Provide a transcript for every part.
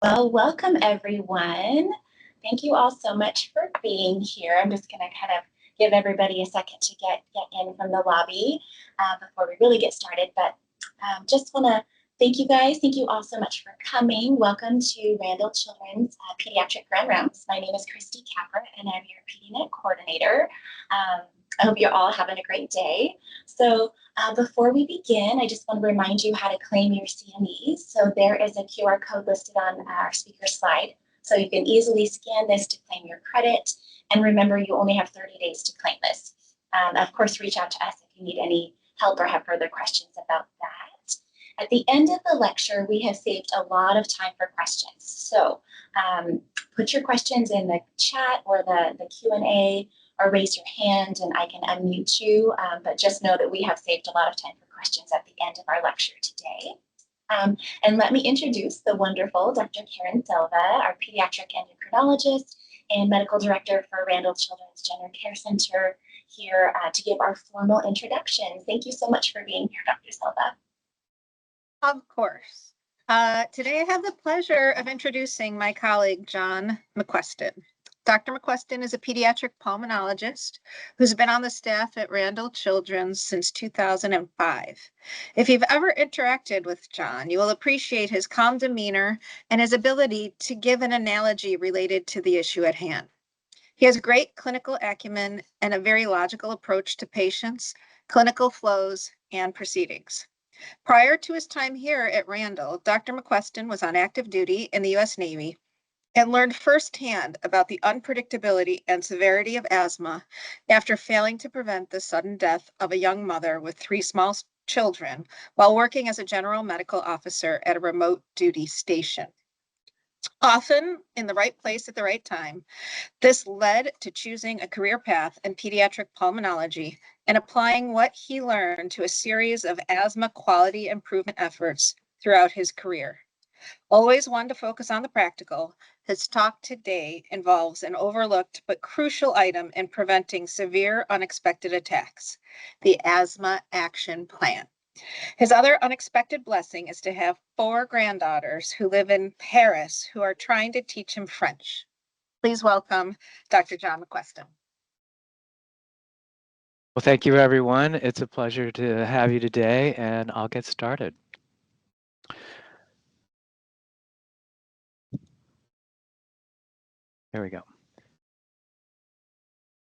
Well, welcome everyone. Thank you all so much for being here. I'm just going to kind of give everybody a second to get in from the lobby before we really get started. But just want to thank you guys. Thank you all so much for coming. Welcome to Randall Children's Pediatric Grand Rounds. My name is Christy Capper, and I'm your PediNet coordinator. I hope you're all having a great day. So before we begin, I just want to remind you how to claim your CMEs. So there is a QR code listed on our speaker slide. So you can easily scan this to claim your credit. And remember, you only have 30 days to claim this. Of course, reach out to us if you need any help or have further questions about that. At the end of the lecture, we have saved a lot of time for questions. So put your questions in the chat or the Q&A, or raise your hand and I can unmute you. But just know that we have saved a lot of time for questions at the end of our lecture today. And let me introduce the wonderful Dr. Karen Silva, our pediatric endocrinologist and medical director for Randall Children's General Care Center, here to give our formal introduction. Thank you so much for being here, Dr. Silva. Of course. Today I have the pleasure of introducing my colleague, John McQueston. Dr. McQueston is a pediatric pulmonologist who's been on the staff at Randall Children's since 2005. If you've ever interacted with John, you will appreciate his calm demeanor and his ability to give an analogy related to the issue at hand. He has great clinical acumen and a very logical approach to patients, clinical flows, and proceedings. Prior to his time here at Randall, Dr. McQueston was on active duty in the U.S. Navy and learned firsthand about the unpredictability and severity of asthma after failing to prevent the sudden death of a young mother with 3 small children while working as a general medical officer at a remote duty station. Often in the right place at the right time, this led to choosing a career path in pediatric pulmonology and applying what he learned to a series of asthma quality improvement efforts throughout his career. Always one to focus on the practical, his talk today involves an overlooked but crucial item in preventing severe unexpected attacks, the Asthma Action Plan. His other unexpected blessing is to have 4 granddaughters who live in Paris who are trying to teach him French. Please welcome Dr. John McQueston. Well, thank you, everyone. It's a pleasure to have you today, and I'll get started. There we go.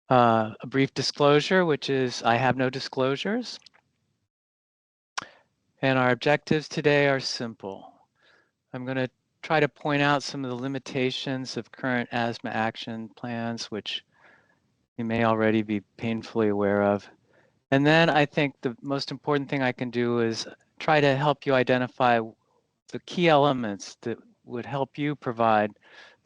A brief disclosure, which is I have no disclosures. And our objectives today are simple. I'm going to try to point out some of the limitations of current asthma action plans, which you may already be painfully aware of. And then I think the most important thing I can do is try to help you identify the key elements that would help you provide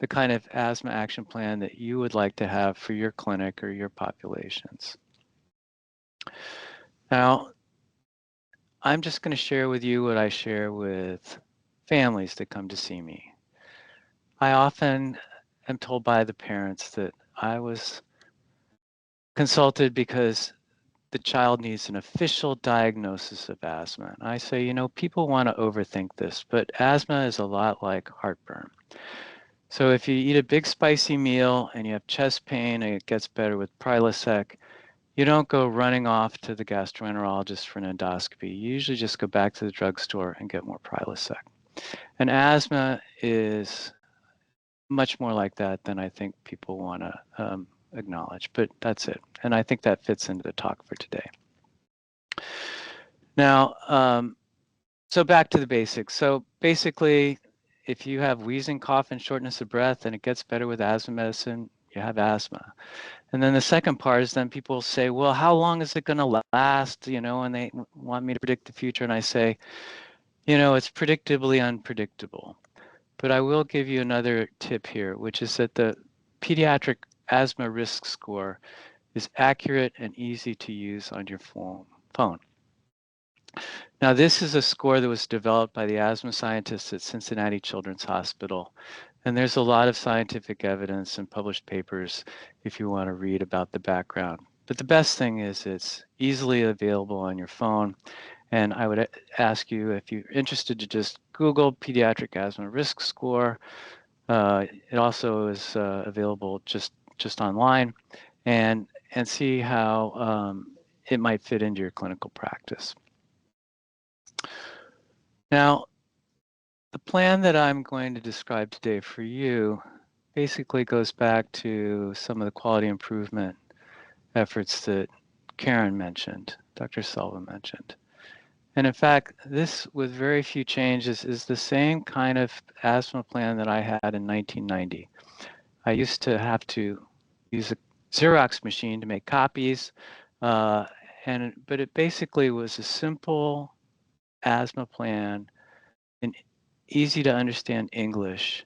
the kind of asthma action plan that you would like to have for your clinic or your populations. Now, I'm just going to share with you what I share with families that come to see me. I often am told by the parents that I was consulted because the child needs an official diagnosis of asthma. And I say, you know, people want to overthink this, but asthma is a lot like heartburn. So if you eat a big spicy meal and you have chest pain and it gets better with Prilosec, you don't go running off to the gastroenterologist for an endoscopy. You usually just go back to the drugstore and get more Prilosec. And asthma is much more like that than I think people want to acknowledge, but that's it. And I think that fits into the talk for today. Now, so back to the basics. So basically, if you have wheezing, cough, and shortness of breath, and it gets better with asthma medicine, you have asthma. And then the second part is then people say, well, how long is it going to last? You know, and they want me to predict the future. And I say, you know, it's predictably unpredictable. But I will give you another tip here, which is that the pediatric asthma risk score is accurate and easy to use on your phone. Now, this is a score that was developed by the asthma scientists at Cincinnati Children's Hospital. And there's a lot of scientific evidence and published papers if you want to read about the background. But the best thing is it's easily available on your phone. And I would ask you, if you're interested, to just Google pediatric asthma risk score. It also is available just online, and see how it might fit into your clinical practice. Now, the plan that I'm going to describe today for you basically goes back to some of the quality improvement efforts that Karen mentioned, Dr. Selva mentioned. And in fact, this, with very few changes, is the same kind of asthma plan that I had in 1990. I used to have to use a Xerox machine to make copies, but it basically was a simple asthma plan in easy to understand English,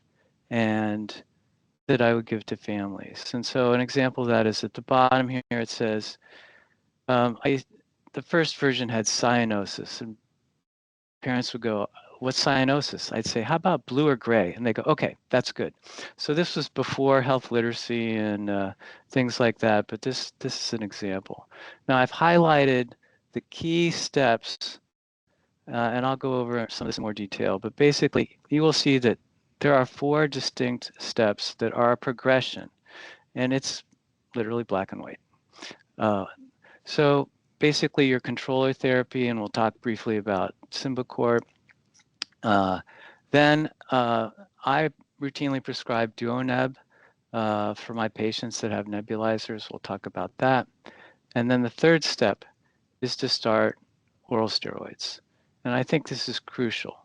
and that I would give to families. And so an example of that is at the bottom here, it says, the first version had cyanosis, and parents would go, what's cyanosis? I'd say, how about blue or gray? And they go, okay, that's good. So this was before health literacy and things like that, but this is an example. Now I've highlighted the key steps, and I'll go over some of this in more detail, but basically you will see that there are 4 distinct steps that are a progression, and it's literally black and white. So basically your controller therapy, and we'll talk briefly about Symbicort. Then I routinely prescribe Duoneb for my patients that have nebulizers. We'll talk about that. And then the third step is to start oral steroids. And I think this is crucial.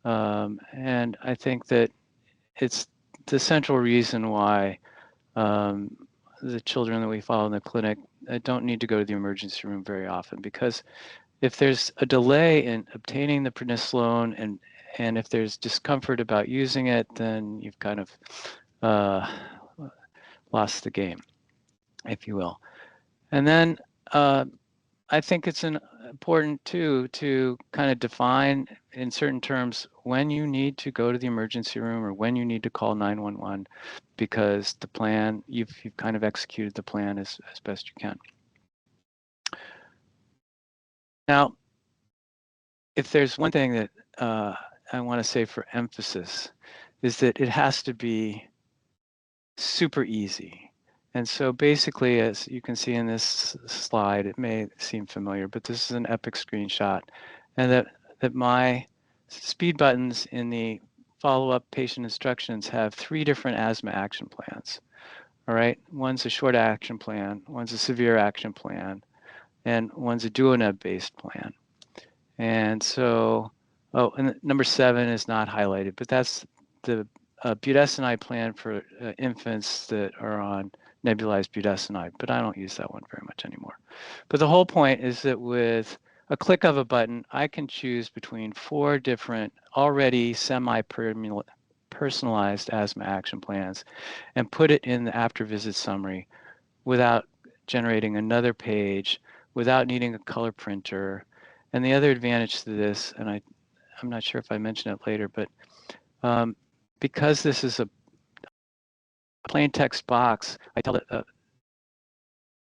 And I think that it's the central reason why the children that we follow in the clinic don't need to go to the emergency room very often, because if there's a delay in obtaining the prednisolone and if there's discomfort about using it, then you've kind of lost the game, if you will. And then I think it's important too to kind of define in certain terms when you need to go to the emergency room or when you need to call 911, because the plan, you've kind of executed the plan as best you can. Now, if there's one thing that I want to say for emphasis, is that it has to be super easy. And so basically, as you can see in this slide, it may seem familiar, but this is an epic screenshot, and that my speed buttons in the follow-up patient instructions have 3 different asthma action plans. All right, one's a short action plan, one's a severe action plan, and one's a Duoneb-based plan. And so, and number 7 is not highlighted, but that's the budesonide plan for infants that are on nebulized budesonide, but I don't use that one very much anymore. But the whole point is that with a click of a button, I can choose between 4 different already semi-personalized asthma action plans and put it in the after visit summary without generating another page, without needing a color printer. And the other advantage to this, and I'm not sure if I mentioned it later, but because this is a plain text box, I tell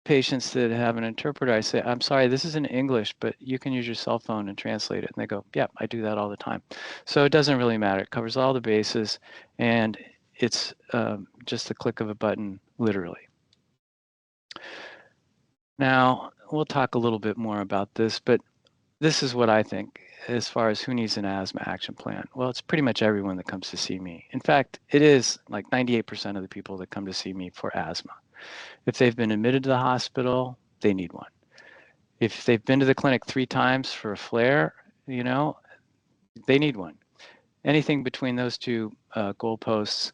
patients that have an interpreter, I say, I'm sorry, this is in English, but you can use your cell phone and translate it. And they go, yeah, I do that all the time. So it doesn't really matter. It covers all the bases, and it's just the click of a button, literally. Now, we'll talk a little bit more about this, but this is what I think as far as who needs an asthma action plan. Well, it's pretty much everyone that comes to see me. In fact, it is like 98% of the people that come to see me for asthma. If they've been admitted to the hospital, they need one. If they've been to the clinic 3 times for a flare, you know, they need one. Anything between those 2 goalposts.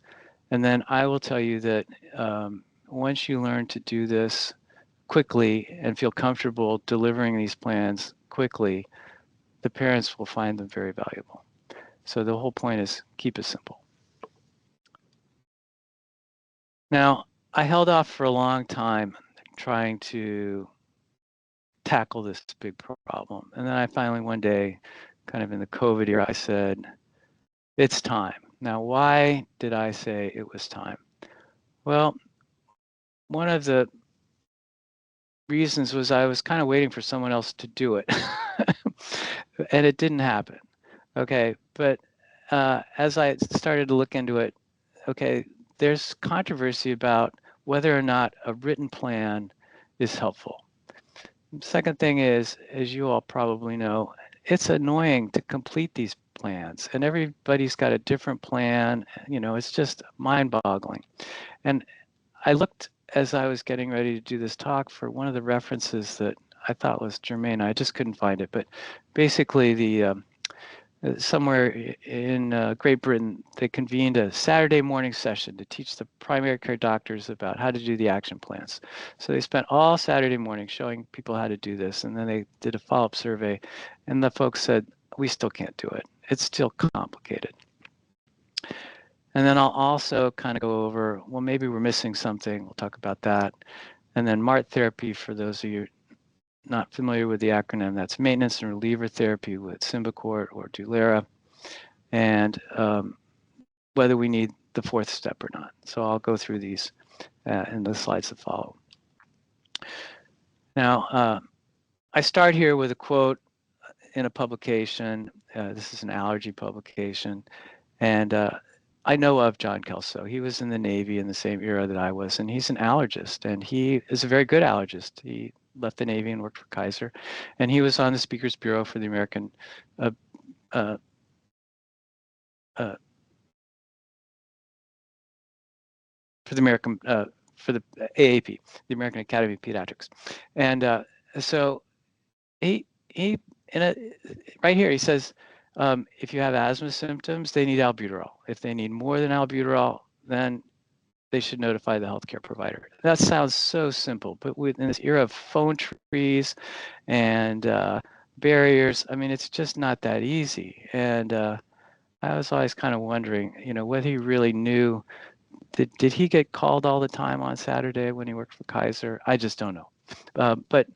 And then I will tell you that once you learn to do this quickly and feel comfortable delivering these plans quickly, the parents will find them very valuable. So the whole point is keep it simple. Now, I held off for a long time trying to tackle this big problem. And then I finally one day, kind of in the COVID era, I said, it's time. Now, why did I say it was time? Well, one of the reasons was I was kind of waiting for someone else to do it. And it didn't happen. Okay, but as I started to look into it, okay, there's controversy about whether or not a written plan is helpful. Second thing is, as you all probably know, it's annoying to complete these plans, and everybody's got a different plan. You know, it's just mind-boggling. And I looked as I was getting ready to do this talk for one of the references that I thought was germane. I just couldn't find it, but basically somewhere in Great Britain, they convened a Saturday morning session to teach the primary care doctors about how to do the action plans. So they spent all Saturday morning showing people how to do this, and then they did a follow-up survey, and the folks said, we still can't do it. It's still complicated. And then I'll also kind of go over, well, maybe we're missing something. We'll talk about that. And then MART therapy, for those of you not familiar with the acronym, that's maintenance and reliever therapy with Symbicort or Dulera, and whether we need the fourth step or not. So I'll go through these in the slides that follow. Now, I start here with a quote in a publication. This is an allergy publication, and I know of John Kelso. He was in the Navy in the same era that I was, and he's an allergist, and he is a very good allergist. He left the Navy and worked for Kaiser, and he was on the Speakers Bureau for the American for the AAP, the American Academy of Pediatrics, and so he right here he says, if you have asthma symptoms, they need albuterol. If they need more than albuterol, then they should notify the healthcare provider. That sounds so simple, but in this era of phone trees and barriers, I mean, it's just not that easy. And I was always kind of wondering, you know, whether he really knew. Did he get called all the time on Saturday when he worked for Kaiser? I just don't know. But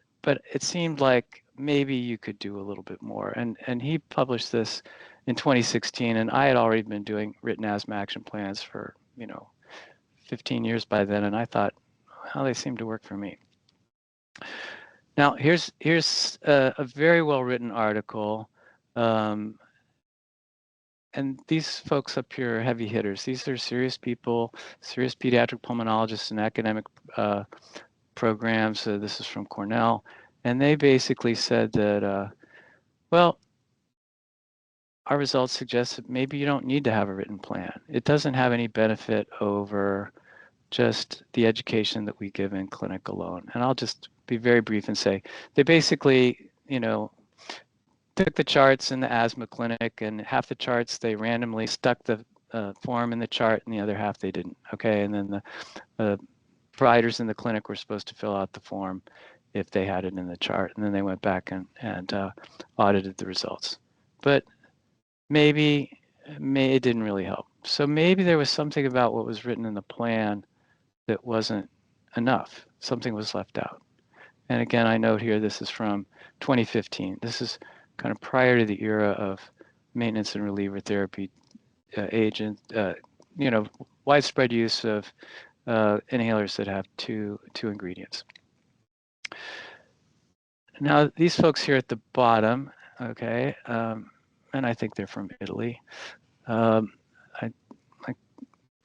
it seemed like maybe you could do a little bit more. And he published this in 2016, and I had already been doing written asthma action plans for, you know, 15 years by then, and I thought, well, they seem to work for me. Now, here's a very well-written article, and these folks up here are heavy hitters. These are serious people, serious pediatric pulmonologists and academic programs. This is from Cornell, and they basically said that, well, our results suggest that maybe you don't need to have a written plan. It doesn't have any benefit over just the education that we give in clinic alone. And I'll just be very brief and say they basically, you know, took the charts in the asthma clinic, and half the charts they randomly stuck the form in the chart, and the other half they didn't. Okay, and then the providers in the clinic were supposed to fill out the form if they had it in the chart, and then they went back and audited the results. But maybe it didn't really help. So maybe there was something about what was written in the plan that wasn't enough. Something was left out. And again, I note here, this is from 2015. This is kind of prior to the era of maintenance and reliever therapy agent, you know, widespread use of inhalers that have two ingredients. Now, these folks here at the bottom, okay, and I think they're from Italy. I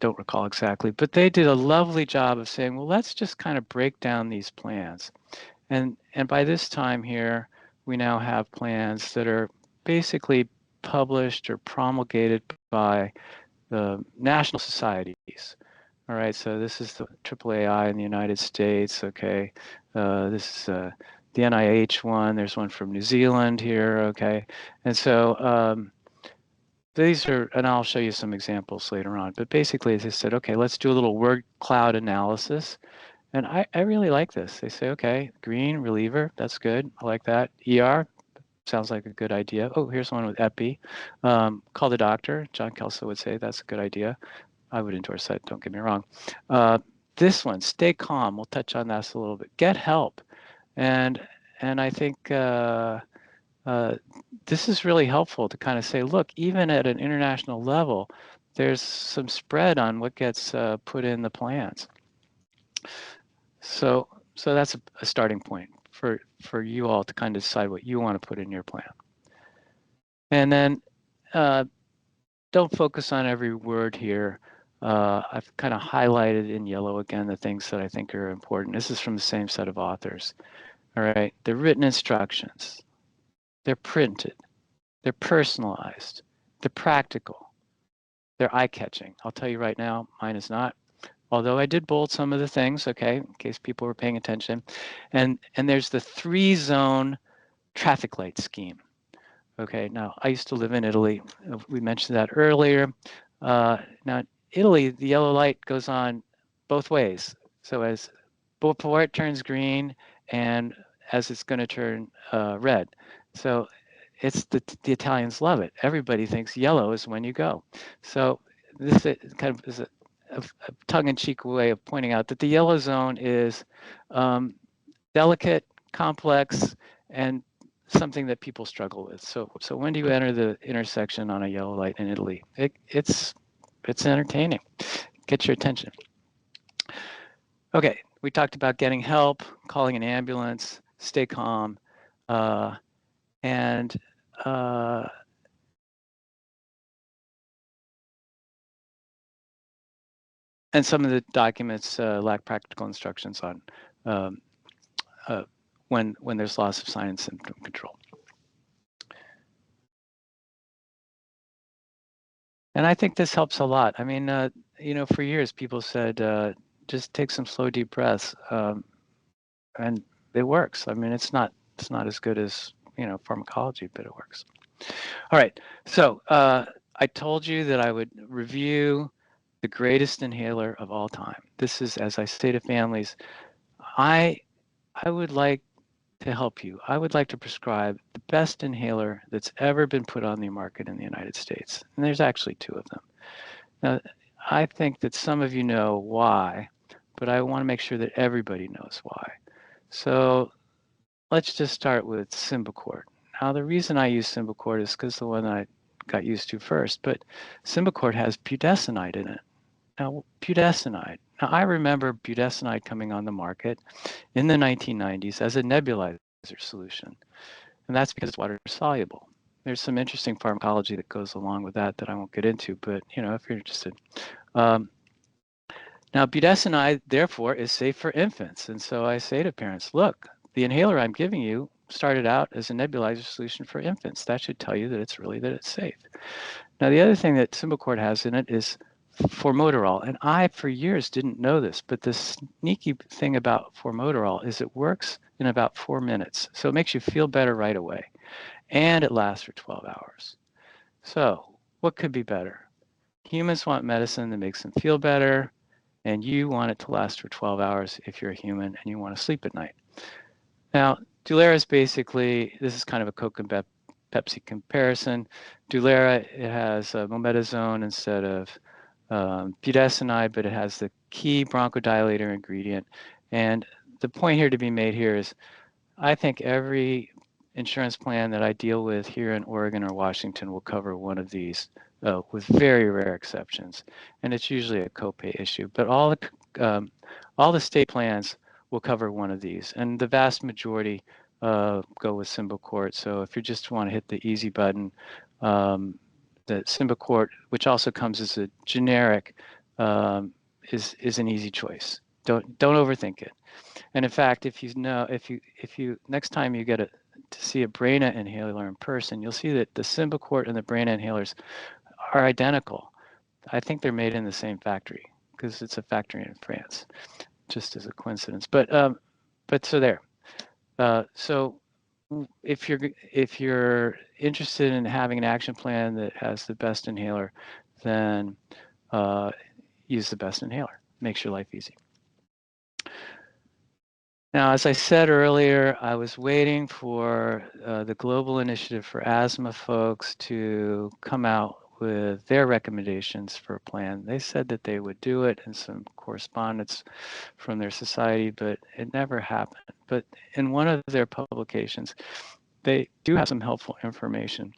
don't recall exactly, but they did a lovely job of saying, well, let's just kind of break down these plans. And by this time here, we now have plans that are basically published or promulgated by the national societies. All right, so this is the AAAI in the United States, okay. This is the NIH one. There's one from New Zealand here, okay. And so these are, and I'll show you some examples later on, but basically they said, okay, let's do a little word cloud analysis. And I really like this. They say, okay, green, reliever, that's good. I like that. ER, sounds like a good idea. Oh, here's one with epi. Call the doctor. John Kelso would say that's a good idea. I would endorse that, don't get me wrong. This one, stay calm. We'll touch on that a little bit. Get help. And I think this is really helpful to kind of say, look, even at an international level, there's some spread on what gets put in the plans. So that's a starting point for you all to kind of decide what you want to put in your plan. And then don't focus on every word here. I've kind of highlighted in yellow again the things that I think are important. This is from the same set of authors. All right, they're written instructions, they're printed, they're personalized, they're practical, they're eye-catching. I'll tell you right now, mine is not. Although I did bold some of the things, okay, in case people were paying attention. And there's the 3-zone traffic light scheme. Okay, now I used to live in Italy. We mentioned that earlier. Now in Italy, the yellow light goes on both ways. So as before it turns green and as it's going to turn red. So it's the Italians love it. Everybody thinks yellow is when you go. So this kind of is a tongue-in-cheek way of pointing out that the yellow zone is delicate, complex, and something that people struggle with. So when do you enter the intersection on a yellow light in Italy? It's entertaining. Get your attention. Okay, we talked about getting help, calling an ambulance, stay calm, and some of the documents lack practical instructions on when there's loss of sign and symptom control. And I think this helps a lot. I mean, you know, for years people said, just take some slow, deep breaths, and it works. I mean, it's not as good as, you know, pharmacology, but it works. All right, so I told you that I would review the greatest inhaler of all time. This is, as I say to families, I would like to help you. I would like to prescribe the best inhaler that's ever been put on the market in the United States. And there's actually 2 of them. Now, I think that some of you know why, but I want to make sure that everybody knows why. So let's just start with Symbicort. Now, the reason I use Symbicort is because the one I got used to first, but Symbicort has budesonide in it. Now, budesonide. Now, I remember budesonide coming on the market in the 1990s as a nebulizer solution, and that's because it's water soluble. There's some interesting pharmacology that goes along with that I won't get into, but you know, if you're interested. Now, budesonide, therefore, is safe for infants, and so I say to parents, look, the inhaler I'm giving you started out as a nebulizer solution for infants. That should tell you that it's safe. Now, the other thing that Symbicort has in it is formoterol, and I, for years, didn't know this, but the sneaky thing about formoterol is it works in about 4 minutes, so it makes you feel better right away, and it lasts for 12 hours. So what could be better? Humans want medicine that makes them feel better, and you want it to last for 12 hours if you're a human and you want to sleep at night. Now, Dulera is basically, this is kind of a Coke and Pepsi comparison. Dulera, it has mometasone instead of budesonide, but it has the key bronchodilator ingredient. And the point here to be made here is, I think every insurance plan that I deal with here in Oregon or Washington will cover one of these, with very rare exceptions. And it's usually a copay issue, but all the state plans will cover one of these. And the vast majority go with Symbicort. So if you just want to hit the easy button, the Symbicort, which also comes as a generic, is an easy choice. Don't overthink it. And in fact, if you next time you get to see a Brena inhaler in person, you'll see that the Symbicort and the Brena inhalers are identical. I think they're made in the same factory because it's a factory in France, just as a coincidence. But so there. So if you're interested in having an action plan that has the best inhaler, then use the best inhaler. Makes your life easy. Now, as I said earlier, I was waiting for the Global Initiative for Asthma folks to come out with their recommendations for a plan. They said that they would do it in some correspondence from their society, but it never happened. But in one of their publications, they do have some helpful information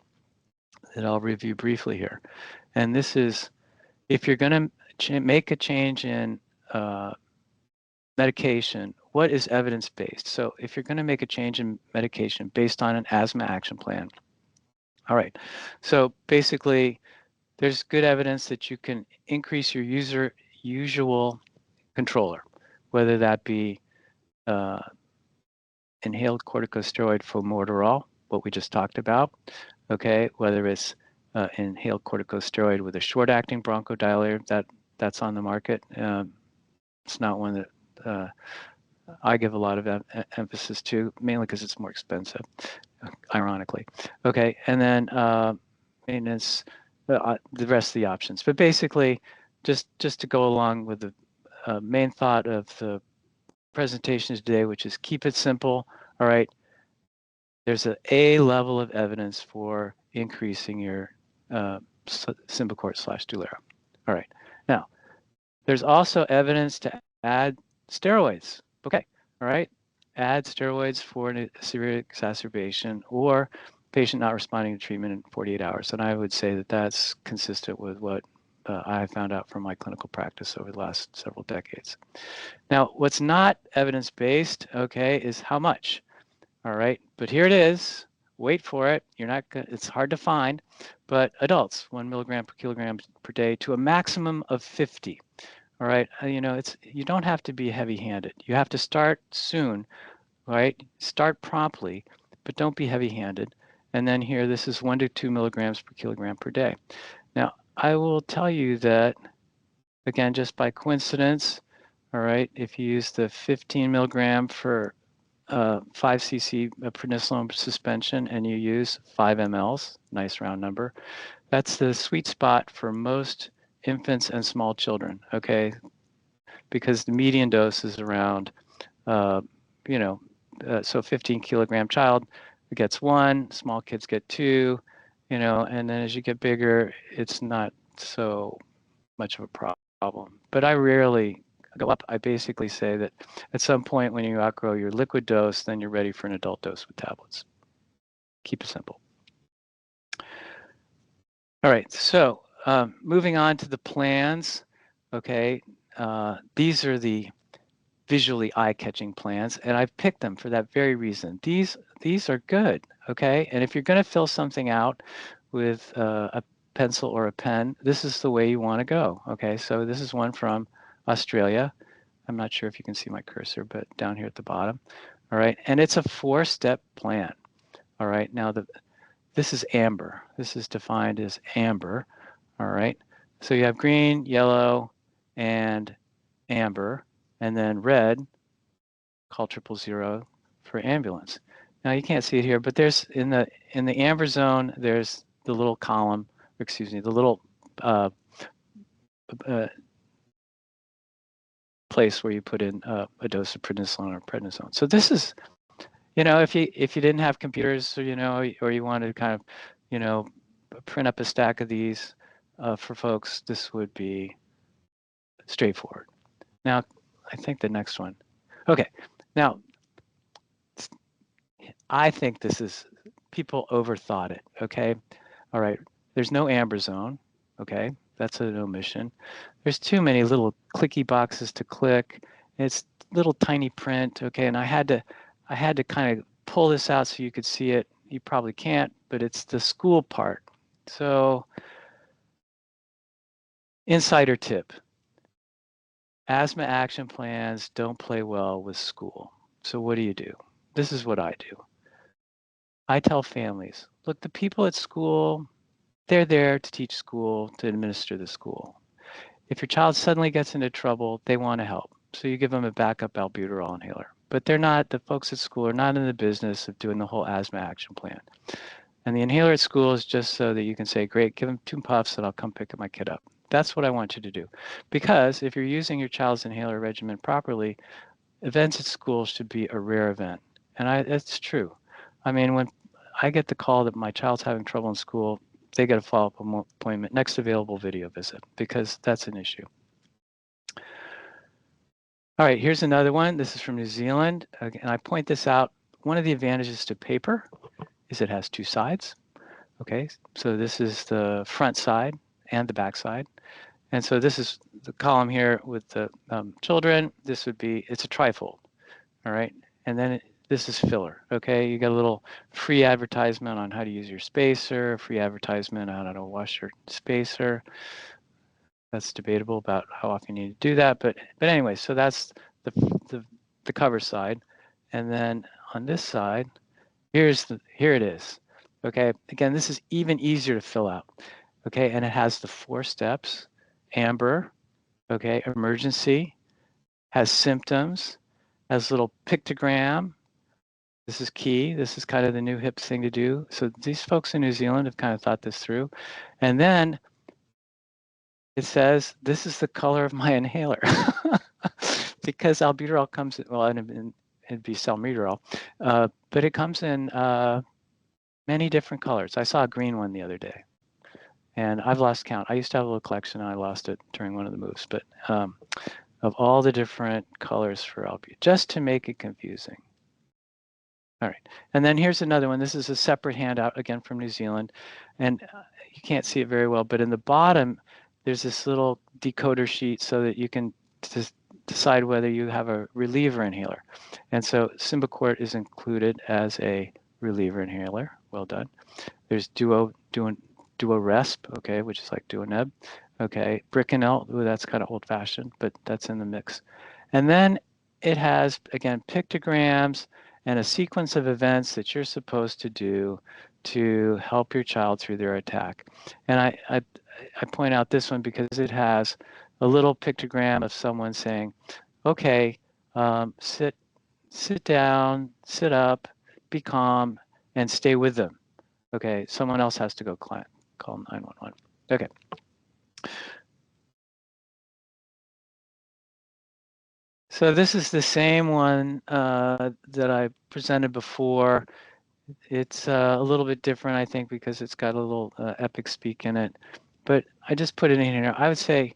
that I'll review briefly here. And this is, if you're going to make a change in medication, what is evidence-based? So if you're going to make a change in medication based on an asthma action plan. All right, so basically there's good evidence that you can increase your usual controller, whether that be inhaled corticosteroid formoterol, what we just talked about, okay, whether it's inhaled corticosteroid with a short-acting bronchodilator that's on the market. It's not one that I give a lot of emphasis to, mainly because it's more expensive, ironically. Okay, and then maintenance, the rest of the options. But basically, just to go along with the main thought of the presentation today, which is keep it simple. All right, there's a level of evidence for increasing your Symbicort/Dulera. All right, now there's also evidence to add steroids. Okay, all right, add steroids for a severe exacerbation or patient not responding to treatment in 48 hours. And I would say that that's consistent with what I found out from my clinical practice over the last several decades. Now, what's not evidence-based, okay, is how much. All right, but here it is. Wait for it. You're not gonna, it's hard to find, but adults, 1 milligram per kilogram per day to a maximum of 50. All right, you know, you don't have to be heavy-handed. You have to start soon, right? Start promptly, but don't be heavy-handed. And then here, this is 1 to 2 milligrams per kilogram per day. Now, I will tell you that, again, just by coincidence, all right, if you use the 15 milligram for 5 cc prednisolone suspension and you use 5 mLs, nice round number, that's the sweet spot for most infants and small children, okay? Because the median dose is around, you know, so 15 kilogram child gets 1, small kids get 2, you know, and then as you get bigger, it's not so much of a problem. But I rarely go up. I basically say that at some point when you outgrow your liquid dose, then you're ready for an adult dose with tablets. Keep it simple. All right, so moving on to the plans. Okay, these are the visually eye-catching plans, and I've picked them for that very reason. These are good, okay? And if you're going to fill something out with a pencil or a pen, this is the way you want to go, okay? So this is one from Australia. I'm not sure if you can see my cursor, but down here at the bottom. All right, and it's a 4-step plan. All right, now this is amber. This is defined as amber. All right, so you have green, yellow, and amber, and then red, call 000 for ambulance. Now you can't see it here, but there's in the amber zone, there's the little column, or excuse me, the little place where you put in a dose of prednisolone or prednisone. So this is, you know, if you didn't have computers, or, you know, or you wanted to kind of, you know, print up a stack of these for folks, this would be straightforward. Now, I think the next one. Okay, now I think this is, people overthought it. Okay, all right. There's no amber zone. Okay, that's an omission. There's too many little clicky boxes to click. It's little tiny print. Okay, and I had to kind of pull this out so you could see it. You probably can't, but it's the school part. So, insider tip. Asthma action plans don't play well with school. So what do? This is what I do. I tell families, look, the people at school, they're there to teach school, to administer the school. If your child suddenly gets into trouble, they want to help. So you give them a backup albuterol inhaler. But they're not, the folks at school are not in the business of doing the whole asthma action plan. And the inhaler at school is just so that you can say, great, give them 2 puffs and I'll come pick my kid up. That's what I want you to do. Because if you're using your child's inhaler regimen properly, events at school should be a rare event. And that's true. I mean, when I get the call that my child's having trouble in school, they get a follow-up appointment, next available video visit, because that's an issue. All right, here's another one. This is from New Zealand. And I point this out. One of the advantages to paper is it has 2 sides. Okay, so this is the front side and the back side. And so this is the column here with the children. This would be, it's a trifold. All right, and then this is filler. Okay, you got a little free advertisement on how to use your spacer, free advertisement on how to wash your spacer. That's debatable about how often you need to do that, but anyway, so that's the cover side, and then on this side, here it is. Okay, again, this is even easier to fill out. Okay, and it has the 4 steps: amber, okay, emergency, has symptoms, has a little pictogram. This is key. This is kind of the new hip thing to do. So these folks in New Zealand have kind of thought this through. And then it says, this is the color of my inhaler. Because albuterol comes in, well, it'd be salmeterol, but it comes in many different colors. I saw a green one the other day, and I've lost count. I used to have a little collection, and I lost it during one of the moves, but of all the different colors for albuterol, just to make it confusing. All right, and then here's another one. This is a separate handout, again, from New Zealand, and you can't see it very well, but in the bottom, there's this little decoder sheet so that you can just decide whether you have a reliever inhaler. And so Symbicort is included as a reliever inhaler. Well done. There's Duo Resp, okay, which is like Duoneb. Okay, Bricanel, ooh, that's kind of old-fashioned, but that's in the mix. And then it has, again, pictograms and a sequence of events that you're supposed to do to help your child through their attack. And I point out this one because it has a little pictogram of someone saying, okay, sit down, sit up, be calm, and stay with them. Okay, someone else has to go call 911. Okay. So this is the same one that I presented before. It's a little bit different, I think, because it's got a little epic speak in it. But I just put it in here. I would say,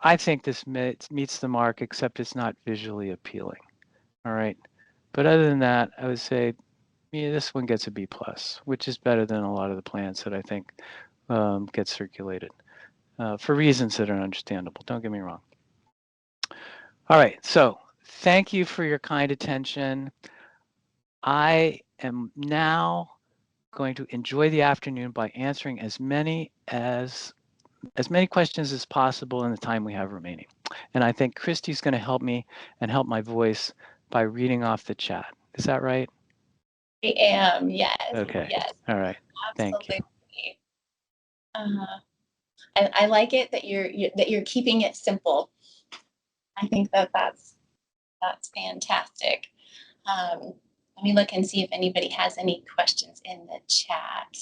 I think this meets the mark, except it's not visually appealing. All right. But other than that, I would say, yeah, this one gets a B+, which is better than a lot of the plans that I think get circulated for reasons that are understandable. Don't get me wrong. All right, so thank you for your kind attention. I am now going to enjoy the afternoon by answering as many questions as possible in the time we have remaining. And I think Christy's going to help me and help my voice by reading off the chat. Is that right? I am, yes. Okay. Yes. All right. Absolutely. Thank you. I like it that you're keeping it simple. I think that's fantastic. Let me look and see if anybody has any questions in the chat.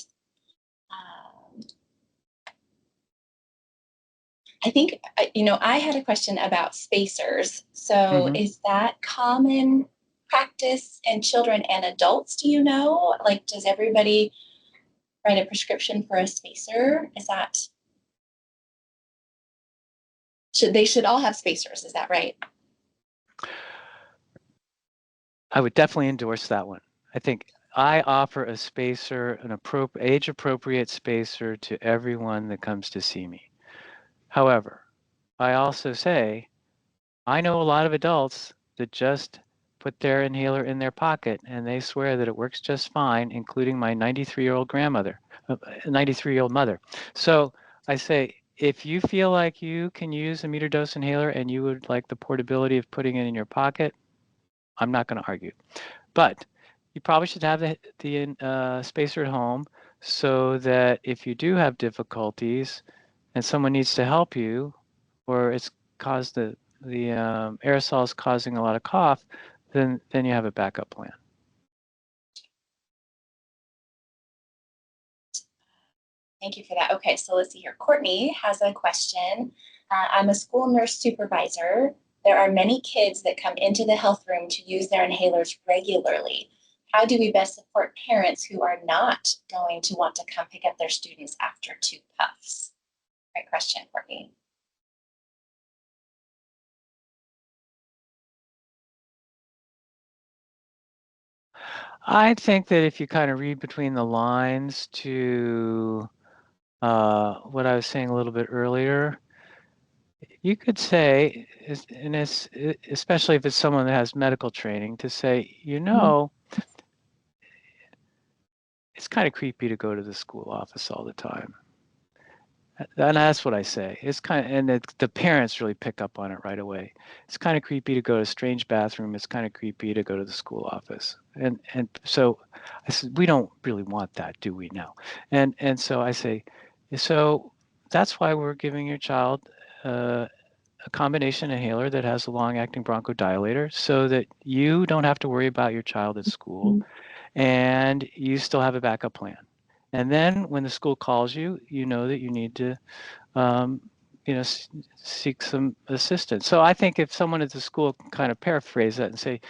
I think, I had a question about spacers. So is that common practice in children and adults? Do you know? Like, does everybody write a prescription for a spacer? Is that, they should all have spacers, is that right? I would definitely endorse that one. I think I offer a spacer, an age-appropriate spacer to everyone that comes to see me. However, I also say, I know a lot of adults that just put their inhaler in their pocket and they swear that it works just fine, including my 93-year-old grandmother, 93-year-old mother. So I say, if you feel like you can use a meter dose inhaler and you would like the portability of putting it in your pocket, I'm not going to argue. But you probably should have the spacer at home so that if you do have difficulties and someone needs to help you, or it's caused the aerosol is causing a lot of cough, then you have a backup plan. Thank you for that. Okay, so let's see here. Courtney has a question. I'm a school nurse supervisor. There are many kids that come into the health room to use their inhalers regularly. How do we best support parents who are not going to want to come pick up their students after 2 puffs? Great question, Courtney. I think that if you kind of read between the lines to what I was saying a little bit earlier, you could say, and it's especially if it's someone that has medical training, to say, you know, it's kind of creepy to go to the school office all the time. And that's what I say. It's kind of, and the parents really pick up on it right away. It's kind of creepy to go to a strange bathroom. It's kind of creepy to go to the school office. And so I said, we don't really want that, do we now? And so I say, so that's why we're giving your child a combination inhaler that has a long-acting bronchodilator, so that you don't have to worry about your child at school, and you still have a backup plan. And then when the school calls you, you know that you need to, um, seek some assistance. So I think if someone at the school can kind of paraphrase that and say,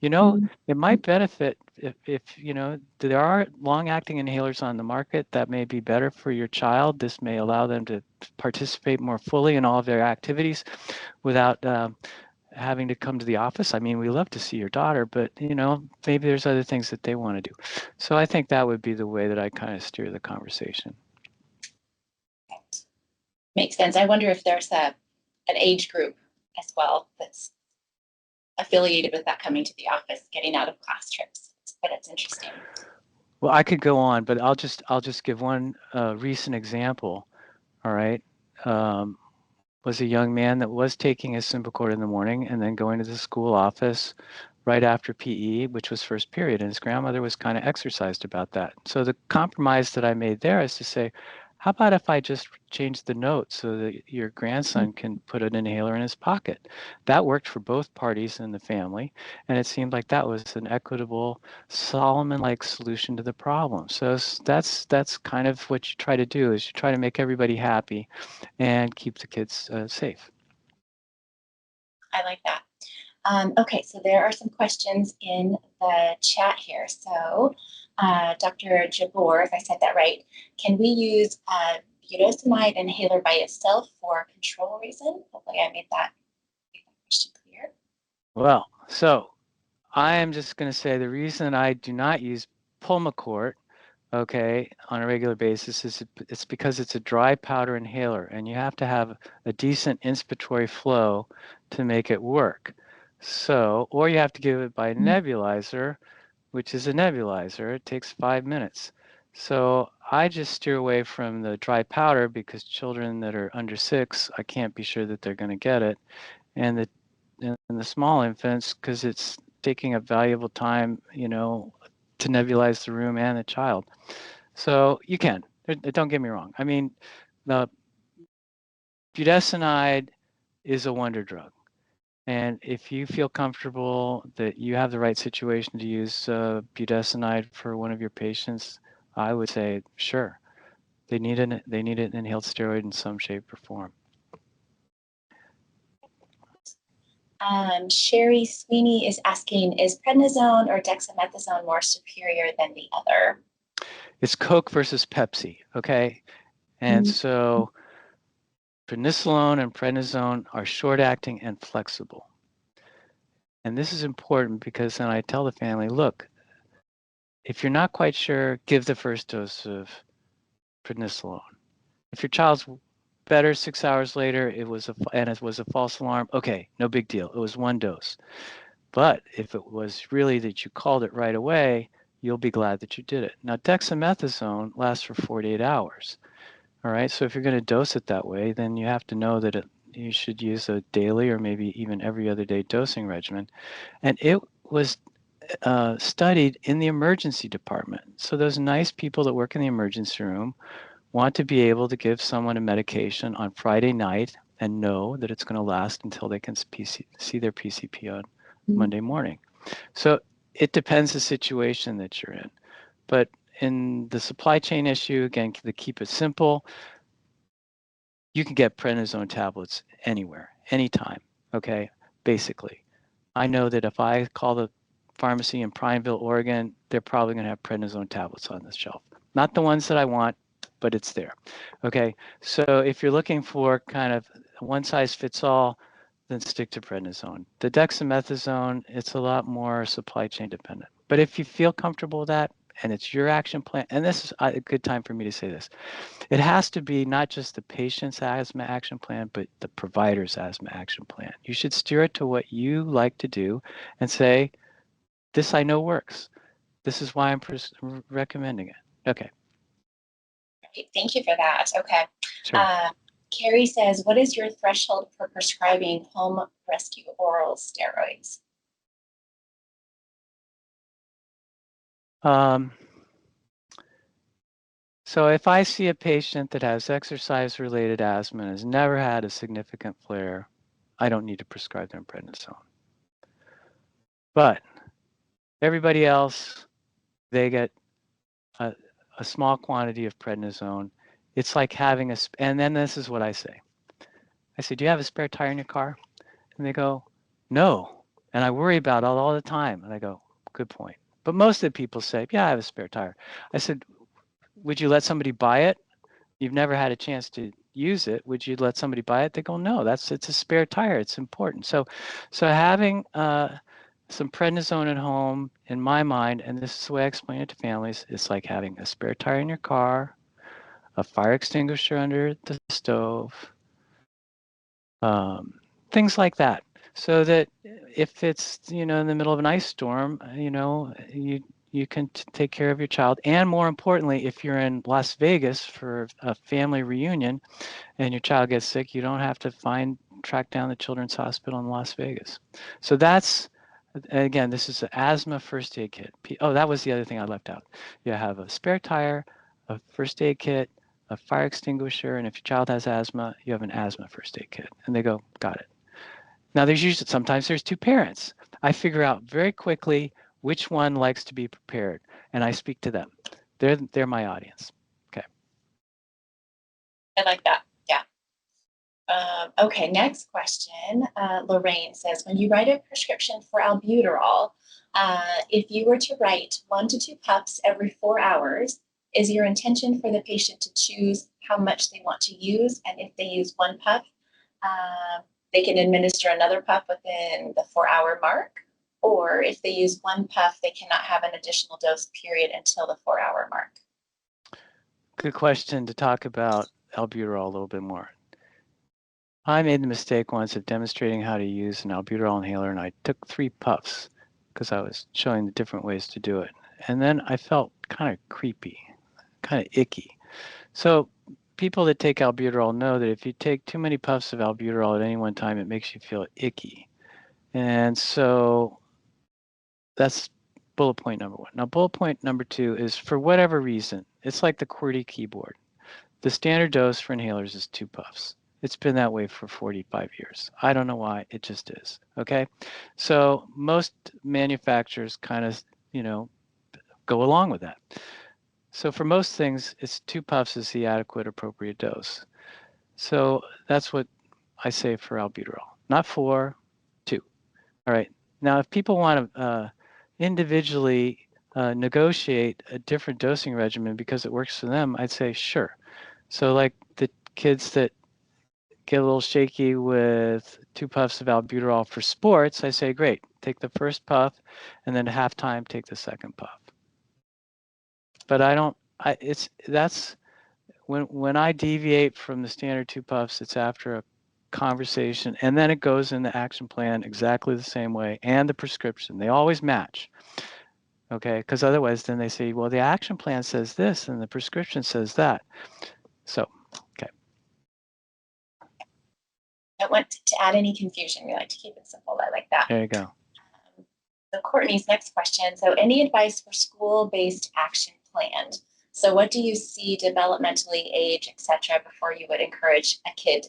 it might benefit if there are long-acting inhalers on the market that may be better for your child. This may allow them to participate more fully in all of their activities without having to come to the office. I mean, we love to see your daughter, but maybe there's other things that they want to do. So I think that would be the way that I kind of steer the conversation. Makes sense. I wonder if there's an age group as well that's affiliated with that, coming to the office, getting out of class trips. But it's interesting. Well, I could go on, but I'll just give one recent example. All right. Was a young man that was taking his Symbicort in the morning and then going to the school office right after PE, which was first period, and his grandmother was kind of exercised about that. So the compromise that I made there is to say, how about if I just change the note so that your grandson can put an inhaler in his pocket? That worked for both parties in the family, and it seemed like that was an equitable, Solomon-like solution to the problem. So that's kind of what you try to do, is you try to make everybody happy and keep the kids safe. I like that. Okay, so there are some questions in the chat here. So Dr. Jabor, if I said that right, can we use budesonide inhaler by itself for control reason? Hopefully I made that question clear. Well, so I am just going to say the reason I do not use Pulmicort, okay, on a regular basis is it's because it's a dry powder inhaler, and you have to have a decent inspiratory flow to make it work. So, or you have to give it by nebulizer, which is a nebulizer. It takes 5 minutes. So I just steer away from the dry powder because children that are under 6, I can't be sure that they're going to get it. And the small infants, because it's taking up valuable time, to nebulize the room and the child. So you can. Don't get me wrong. I mean, the budesonide is a wonder drug. And if you feel comfortable that you have the right situation to use budesonide for one of your patients, I would say, sure. They need an inhaled steroid in some shape or form. Sherry Sweeney is asking, is prednisone or dexamethasone more superior than the other? It's Coke versus Pepsi, okay? And so prednisolone and prednisone are short-acting and flexible. And this is important because then I tell the family, look, if you're not quite sure, give the first dose of prednisolone. If your child's better 6 hours later, it was a false alarm, okay, no big deal. It was one dose. But if it was really that you called it right away, you'll be glad that you did it. Now, dexamethasone lasts for 48 hours. All right, so if you're going to dose it that way, then you have to know that you should use a daily or maybe even every other day dosing regimen. And it was studied in the emergency department. So those nice people that work in the emergency room want to be able to give someone a medication on Friday night and know that it's going to last until they can see their PCP on Monday morning. So it depends the situation that you're in. But in the supply chain issue, again, to keep it simple, you can get prednisone tablets anywhere, anytime, okay, basically. I know that if I call the pharmacy in Prineville, Oregon, they're probably going to have prednisone tablets on the shelf. Not the ones that I want, but it's there. Okay, so if you're looking for kind of one size fits all, then stick to prednisone. The dexamethasone, it's a lot more supply chain dependent. But if you feel comfortable with that, and it's your action plan. And this is a good time for me to say this. It has to be not just the patient's asthma action plan, but the provider's asthma action plan. You should steer it to what you like to do and say, this I know works. This is why I'm recommending it. Okay. Great. Thank you for that. Okay. Sure. Carrie says, what is your threshold for prescribing home rescue oral steroids? So if I see a patient that has exercise-related asthma and has never had a significant flare, I don't need to prescribe them prednisone. But everybody else, they get a small quantity of prednisone. It's like having a, and then this is what I say. I say, do you have a spare tire in your car? And they go, no. And I worry about it all the time. And I go, good point. But most of the people say, yeah, I have a spare tire. I said, would you let somebody buy it? You've never had a chance to use it. Would you let somebody buy it? They go, no, it's a spare tire. It's important. So having some prednisone at home, in my mind, and this is the way I explain it to families, it's like having a spare tire in your car, a fire extinguisher under the stove, things like that. So that if it's, in the middle of an ice storm, you can take care of your child. And more importantly, if you're in Las Vegas for a family reunion and your child gets sick, you don't have to track down the Children's Hospital in Las Vegas. So that's, again, this is an asthma first aid kit. Oh, that was the other thing I left out. You have a spare tire, a first aid kit, a fire extinguisher, and if your child has asthma, you have an asthma first aid kit. And they go, got it. Now, sometimes there's two parents. I figure out very quickly which one likes to be prepared, and I speak to them. They're my audience. Okay. I like that. Yeah. Okay, next question. Lorraine says, when you write a prescription for albuterol, if you were to write 1 to 2 puffs every 4 hours, is your intention for the patient to choose how much they want to use? And if they use 1 puff, they can administer another puff within the 4-hour mark? Or if they use 1 puff, they cannot have an additional dose period until the 4-hour mark? Good question to talk about albuterol a little bit more. I made the mistake once of demonstrating how to use an albuterol inhaler, and I took 3 puffs because I was showing the different ways to do it. And then I felt kind of creepy, kind of icky. So people that take albuterol know that if you take too many puffs of albuterol at any one time, it makes you feel icky. And so that's bullet point number 1. Now, bullet point number 2 is, for whatever reason, it's like the QWERTY keyboard. The standard dose for inhalers is 2 puffs. It's been that way for 45 years. I don't know why, it just is, okay? So most manufacturers kind of, go along with that. So for most things, it's 2 puffs is the adequate appropriate dose. So that's what I say for albuterol. Not 4, 2. All right. Now, if people want to individually negotiate a different dosing regimen because it works for them, I'd say sure. So like the kids that get a little shaky with 2 puffs of albuterol for sports, I say, great, take the first puff, and then at halftime, take the second puff. But that's when I deviate from the standard 2 puffs, it's after a conversation, and then it goes in the action plan exactly the same way, and the prescription. They always match, okay? Because otherwise, then they say, well, the action plan says this, and the prescription says that. So, okay. I don't want to add any confusion. We like to keep it simple. I like that. There you go. So Courtney's next question. So any advice for school-based action plan? So what do you see developmentally, age, etc., before you would encourage a kid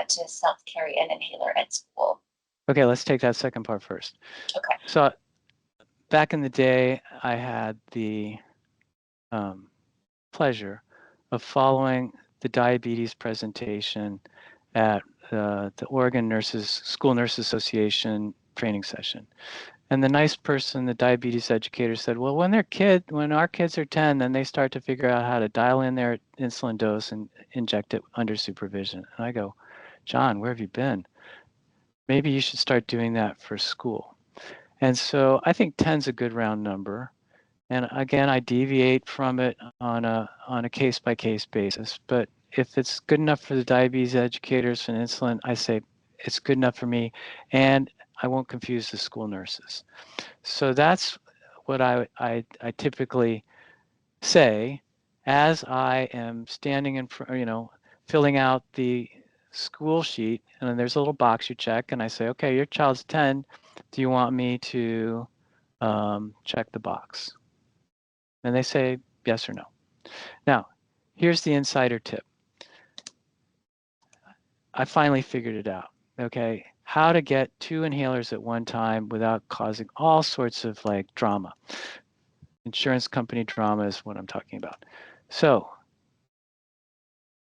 to self-carry an inhaler at school? Okay, let's take that second part first. Okay. So back in the day, I had the pleasure of the diabetes presentation at the Oregon School Nurses Association training session. And the nice person, the diabetes educator, said, well, when our kids are 10, then they start to figure out how to dial in their insulin dose and inject it under supervision. And I go, John, where have you been? Maybe you should start doing that for school. And so I think 10's a good round number. And again, I deviate from it on a case-by-case basis. But if it's good enough for the diabetes educators and insulin, I say it's good enough for me, and I won't confuse the school nurses. So that's what I typically say as I am standing in front, filling out the school sheet, and then there's a little box you check, and I say, okay, your child's 10. Do you want me to check the box? And they say yes or no. Now, here's the insider tip. I finally figured it out, okay? How to get 2 inhalers at one time without causing all sorts of like drama. Insurance company drama is what I'm talking about. So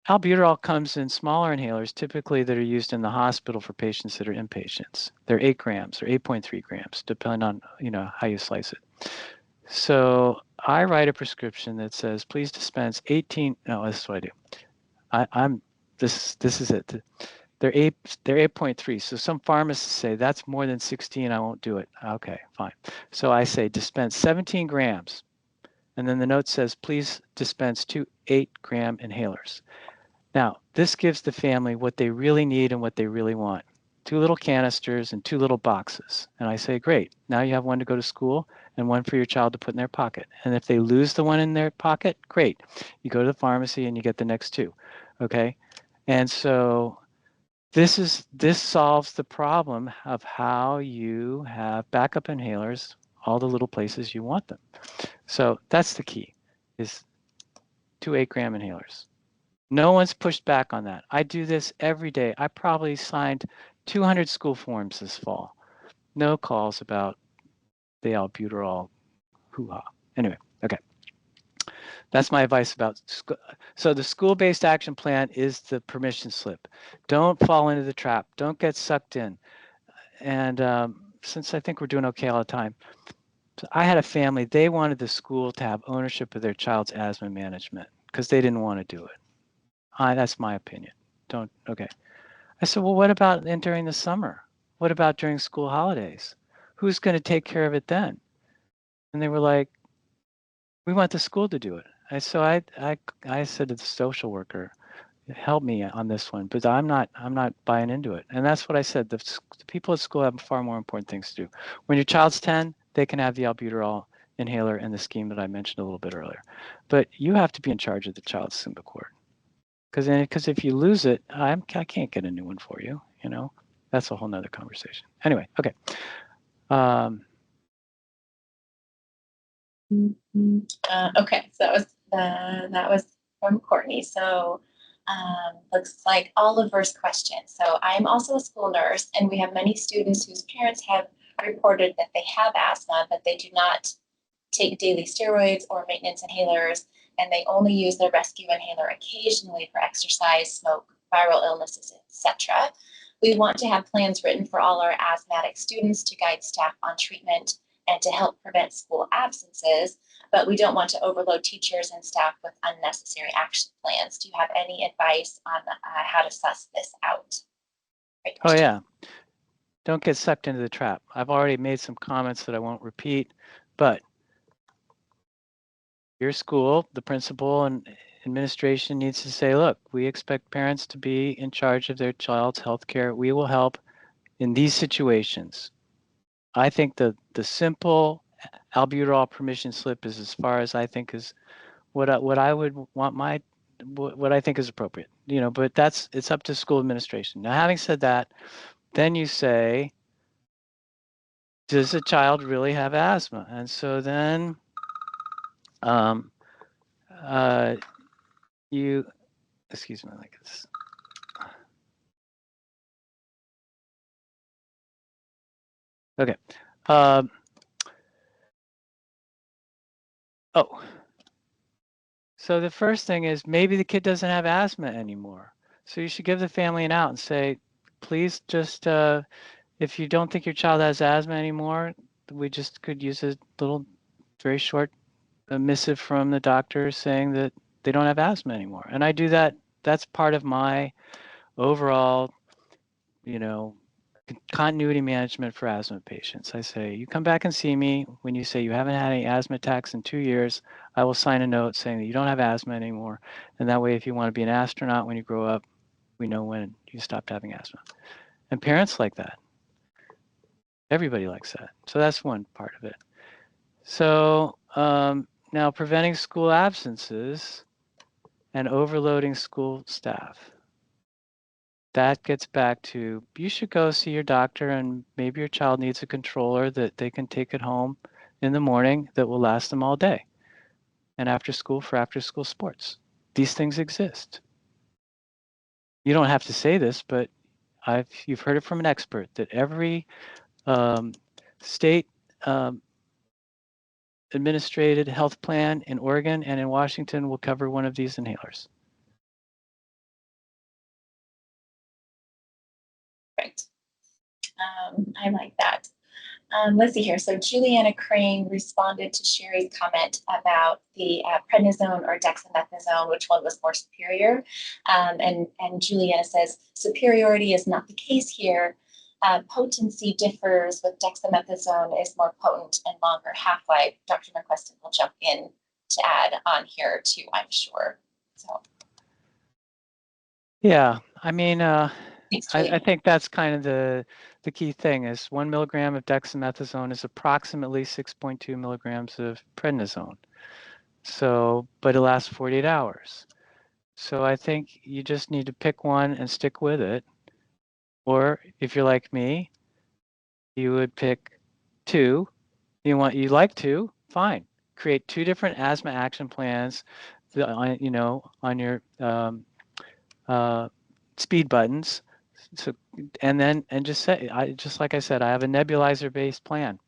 albuterol comes in smaller inhalers, typically that are used in the hospital for patients that are inpatients. They're 8 grams or 8.3 grams, depending on how you slice it. So I write a prescription that says, please dispense 18. No, this is what I do. This is it. They're 8.3. So some pharmacists say that's more than 16. I won't do it. Okay, fine. So I say dispense 17 grams. And then the note says, please dispense 2 8-gram inhalers. Now, this gives the family what they really need and what they really want. 2 little canisters and 2 little boxes. And I say, great. Now you have one to go to school and one for your child to put in their pocket. And if they lose the one in their pocket, great. You go to the pharmacy and you get the next 2. Okay? And so this solves the problem of how you have backup inhalers all the little places you want them. So that's the key, is 2 8-gram inhalers. No one's pushed back on that. I do this every day. I probably signed 200 school forms this fall. No calls about the albuterol hoo-ha. Anyway, okay. That's my advice about so the school-based action plan is the permission slip. Don't fall into the trap. Don't get sucked in. And since I think we're doing okay all the time, so I had a family, they wanted the school to have ownership of their child's asthma management because they didn't want to do it. That's my opinion. Okay. I said, well, what about during the summer? What about during school holidays? Who's going to take care of it then? And they were like, we want the school to do it. I said to the social worker, help me on this one, but I'm not buying into it. And that's what I said. The people at school have far more important things to do. When your child's 10, they can have the albuterol inhaler in the scheme that I mentioned a little bit earlier. But you have to be in charge of the child's Symbicort. Because if you lose it, I can't get a new one for you. That's a whole nother conversation. Anyway, okay. Okay, so that was from Courtney. So looks like all of verse questions. So I'm also a school nurse, and we have many students whose parents have reported that they have asthma, but they do not take daily steroids or maintenance inhalers, and they only use their rescue inhaler occasionally for exercise, smoke, viral illnesses, etc. We want to have plans written for all our asthmatic students to guide staff on treatment and to help prevent school absences, but we don't want to overload teachers and staff with unnecessary action plans. Do you have any advice on how to suss this out? Great Oh, question. yeah. Don't get sucked into the trap. I've already made some comments that I won't repeat, but your school, the principal and administration needs to say, look, we expect parents to be in charge of their child's health care. We will help in these situations. I think the simple albuterol permission slip is as far as I think is what I would want what I think is appropriate. But it's up to school administration. Now, having said that, then you say, does a child really have asthma? And so then you, excuse me, like this. Okay. So the first thing is maybe the kid doesn't have asthma anymore. So you should give the family an out and say, please just, if you don't think your child has asthma anymore, we just could use a little, very short missive from the doctor saying that they don't have asthma anymore. And I do that. That's part of my overall, continuity management for asthma patients. I say, you come back and see me when you say you haven't had any asthma attacks in 2 years. I will sign a note saying that you don't have asthma anymore. And that way, if you want to be an astronaut when you grow up, we know when you stopped having asthma. And parents like that. Everybody likes that. So that's one part of it. So now preventing school absences and overloading school staff. That gets back to, you should go see your doctor, and maybe your child needs a controller that they can take it home in the morning that will last them all day. And after school for after school sports. These things exist. You don't have to say this, but you've heard it from an expert that every state administrated health plan in Oregon and in Washington will cover one of these inhalers. Right. I like that. Let's see here. So Juliana Crane responded to Sherry's comment about the prednisone or dexamethasone, which one was more superior. And Juliana says, superiority is not the case here. Potency differs with dexamethasone is more potent and longer half-life. Dr. McQueston will jump in to add on here too, I'm sure. So. Yeah, I mean, Thanks, I think that's kind of the key thing is 1 milligram of dexamethasone is approximately 6.2 milligrams of prednisone. So, but it lasts 48 hours. So I think you just need to pick one and stick with it. Or if you're like me, you would pick two. You like two, fine. Create 2 different asthma action plans, you know, on your speed buttons. So, and just say, just like I said, I have a nebulizer based plan.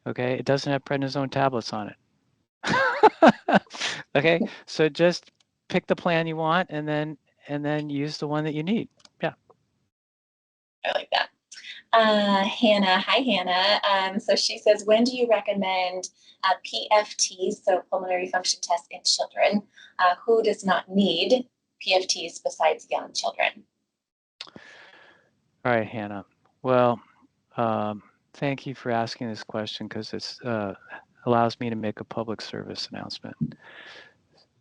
Okay, it doesn't have prednisone tablets on it. Okay, so just pick the plan you want, and then use the one that you need. Yeah. I like that. Hannah, hi Hannah. So she says, when do you recommend PFTs, so pulmonary function tests in children? Who does not need PFTs besides young children? All right, Hannah. Well, thank you for asking this question because it allows me to make a public service announcement.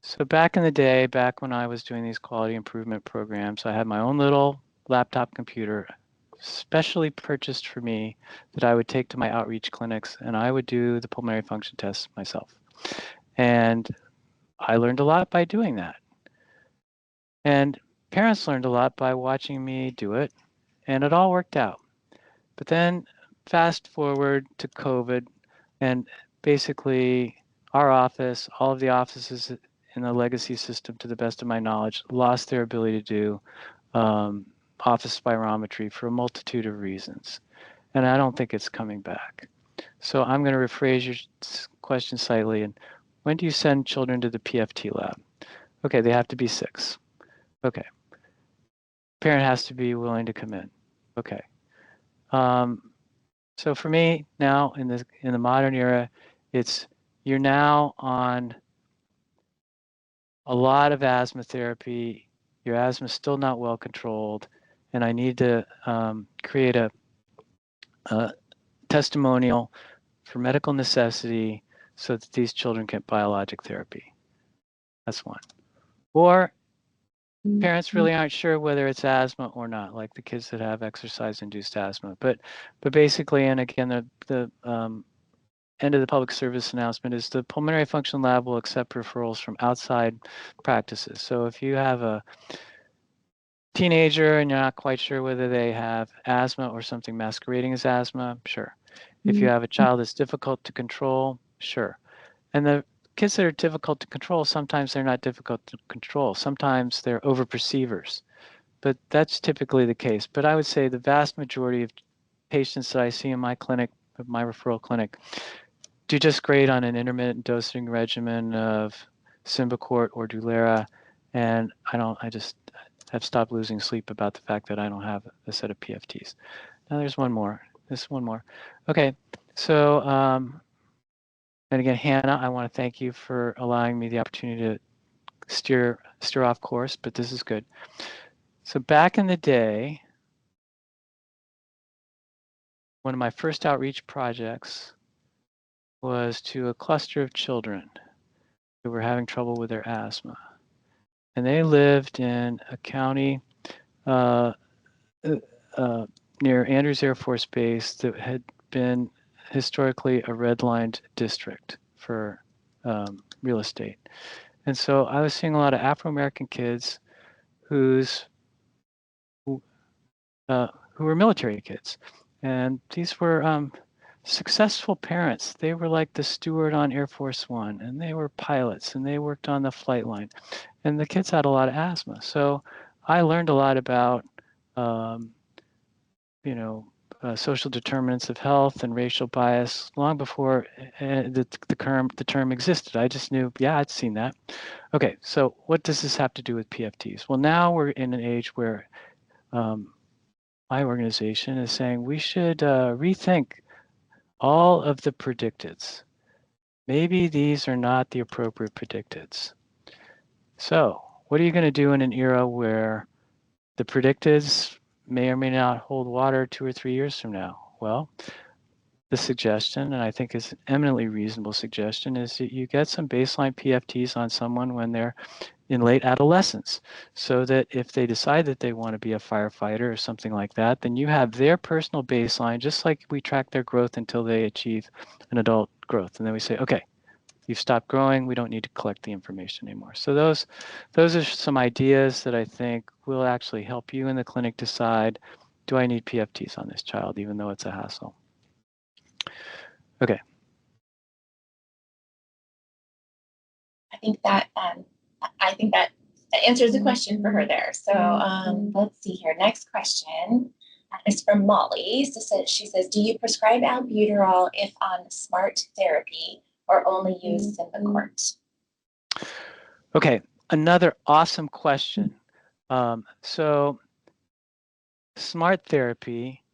So back in the day, back when I was doing these quality improvement programs, I had my own little laptop computer specially purchased for me that I would take to my outreach clinics, and I would do the pulmonary function tests myself. And I learned a lot by doing that. And parents learned a lot by watching me do it, and it all worked out. But then fast forward to COVID, and basically our office, all of the offices in the legacy system, to the best of my knowledge, lost their ability to do office spirometry for a multitude of reasons. And I don't think it's coming back. So I'm going to rephrase your question slightly. And when do you send children to the PFT lab? Okay, they have to be 6. Okay. Parent has to be willing to come in. Okay. So for me now in the modern era, you're now on a lot of asthma therapy. Your asthma is still not well controlled, and I need to create a testimonial for medical necessity so that these children get biologic therapy. That's one. Or parents really aren't sure whether it's asthma or not, like the kids that have exercise-induced asthma. But basically, and again, the end of the public service announcement is the pulmonary function lab will accept referrals from outside practices. So if you have a teenager and you're not quite sure whether they have asthma or something masquerading as asthma, sure. If you have a child that's difficult to control, sure. And the kids that are difficult to control, sometimes they're not difficult to control. Sometimes they're overperceivers. But that's typically the case. But I would say the vast majority of patients that I see in my clinic, my referral clinic, do just great on an intermittent dosing regimen of Symbicort or Dulera. And I just have stopped losing sleep about the fact that I don't have a set of PFTs. Now there's one more. There's one more. Okay, so and again, Hannah, I want to thank you for allowing me the opportunity to steer off course, but this is good. So back in the day, one of my first outreach projects was to a cluster of children who were having trouble with their asthma. And they lived in a county near Andrews Air Force Base that had been historically a redlined district for real estate. And so I was seeing a lot of Afro-American kids who were military kids. And these were successful parents. They were like the steward on Air Force One, and they were pilots, and they worked on the flight line. And the kids had a lot of asthma. So I learned a lot about, social determinants of health and racial bias long before the term existed. I just knew, yeah, I'd seen that. Okay, so what does this have to do with PFTs? Well, now we're in an age where my organization is saying we should rethink all of the predicteds. Maybe these are not the appropriate predicteds. So what are you going to do in an era where the predicteds may or may not hold water 2 or 3 years from now? Well, the suggestion, and I think is an eminently reasonable suggestion, is that you get some baseline PFTs on someone when they're in late adolescence, so that if they decide that they want to be a firefighter or something like that, then you have their personal baseline, just like we track their growth until they achieve an adult growth. And then we say, okay, you've stopped growing, we don't need to collect the information anymore. So those are some ideas that I think will actually help you in the clinic decide, do I need PFTs on this child, even though it's a hassle? Okay. I think that answers the question for her there. So let's see here. Next question is from Molly. So she says, do you prescribe albuterol if on SMART therapy or only use Symbicort? Okay, another awesome question. So SMART therapy,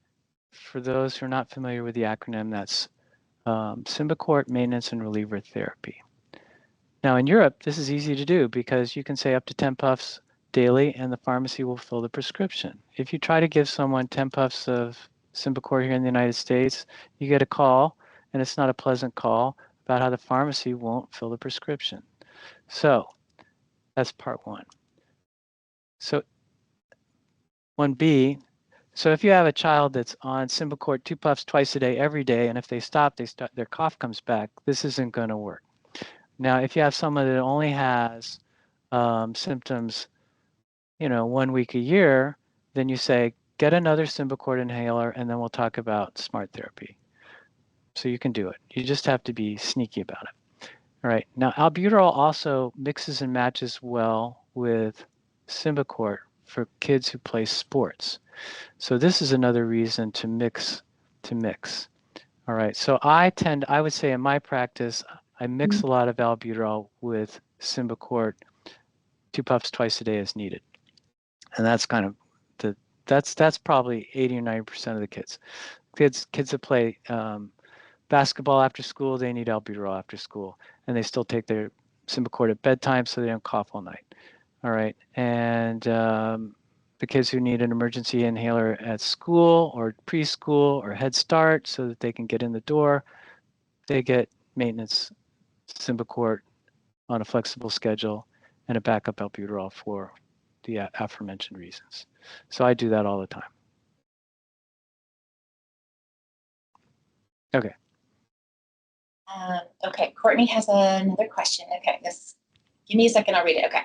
for those who are not familiar with the acronym, that's Symbicort Maintenance and Reliever Therapy. Now in Europe, this is easy to do because you can say up to 10 puffs daily and the pharmacy will fill the prescription. If you try to give someone 10 puffs of Symbicort here in the United States, you get a call, and it's not a pleasant call, about how the pharmacy won't fill the prescription. So that's part one. So 1B, so if you have a child that's on Symbicort 2 puffs twice a day every day, and if they stop, their cough comes back, this isn't going to work. Now, if you have someone that only has symptoms, 1 week a year, then you say, get another Symbicort inhaler, and then we'll talk about SMART therapy. So you can do it. You just have to be sneaky about it. All right. Now, albuterol also mixes and matches well with Symbicort for kids who play sports. So this is another reason to mix. All right. So I would say in my practice, I mix a lot of albuterol with Symbicort, 2 puffs twice a day as needed. And that's kind of that's probably 80 or 90% of the kids. Kids that play basketball after school, they need albuterol after school, and they still take their Symbicort at bedtime so they don't cough all night. All right. And the kids who need an emergency inhaler at school or preschool or Head Start so that they can get in the door, they get maintenance Symbicort on a flexible schedule and a backup albuterol for the aforementioned reasons. So I do that all the time. Okay. Okay, Courtney has another question. Okay, give me a second, I'll read it. Okay.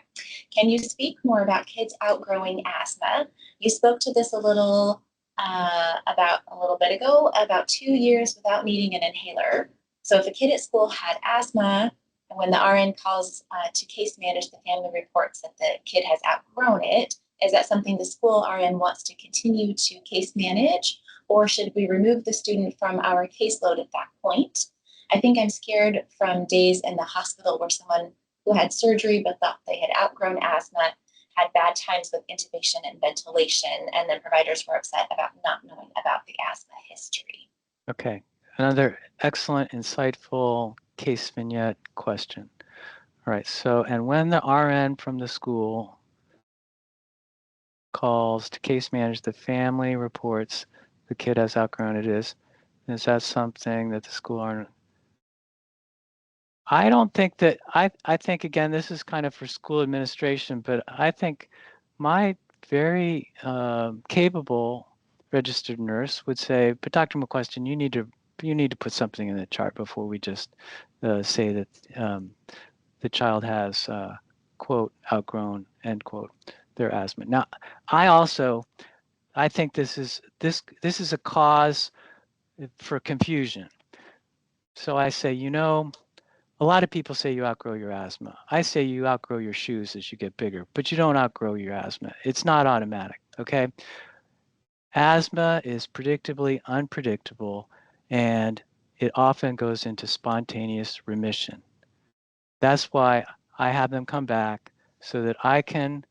Can you speak more about kids outgrowing asthma? You spoke to this a little bit ago, about 2 years without needing an inhaler. So if a kid at school had asthma, and when the RN calls to case manage, the family reports that the kid has outgrown it, is that something the school RN wants to continue to case manage, or should we remove the student from our caseload at that point? I think I'm scared from days in the hospital where someone who had surgery but thought they had outgrown asthma had bad times with intubation and ventilation, and then providers were upset about not knowing about the asthma history. Okay, another excellent, insightful case vignette question. All right, so, and when the RN from the school calls to case manage, the family reports the kid has outgrown it, Is that something that the school aren't? I don't think that, I think, again, this is kind of for school administration, but I think my very capable registered nurse would say, but Dr. McQueston, you need to put something in the chart before we just say that the child has, quote, outgrown, end quote, their asthma. Now, I think this is a cause for confusion. So I say, a lot of people say you outgrow your asthma. I say you outgrow your shoes as you get bigger, but you don't outgrow your asthma. It's not automatic, okay? Asthma is predictably unpredictable, and it often goes into spontaneous remission. That's why I have them come back so that I can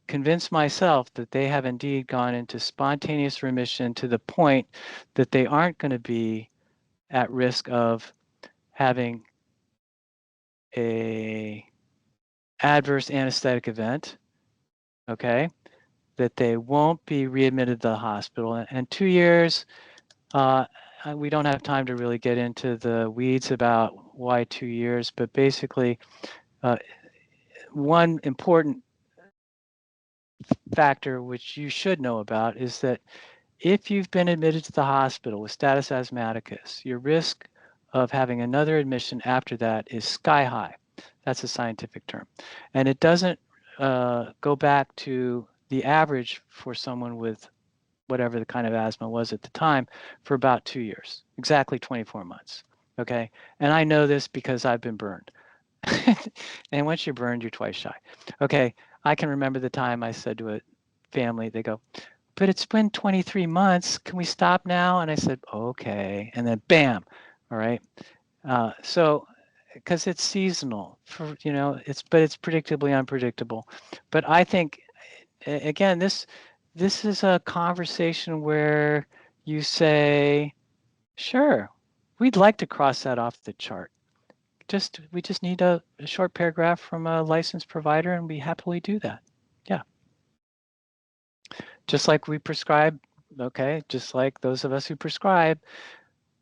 convince myself that they have indeed gone into spontaneous remission to the point that they aren't going to be at risk of having a adverse anesthetic event, okay, that they won't be readmitted to the hospital. And 2 years, we don't have time to really get into the weeds about why 2 years, but basically, one important factor which you should know about is that if you've been admitted to the hospital with status asthmaticus, your risk of having another admission after that is sky high. That's a scientific term. And it doesn't go back to the average for someone with whatever the kind of asthma was at the time for about 2 years, exactly 24 months. Okay. And I know this because I've been burned. And once you're burned, you're twice shy. Okay. I can remember the time I said to a family, they go, but it's been 23 months. Can we stop now? And I said, okay. And then bam. All right. So, because it's seasonal but it's predictably unpredictable. But I think, again, this is a conversation where you say, sure, we'd like to cross that off the chart. We just need a short paragraph from a licensed provider, and we happily do that. Yeah. Just like we prescribe, okay, just like those of us who prescribe,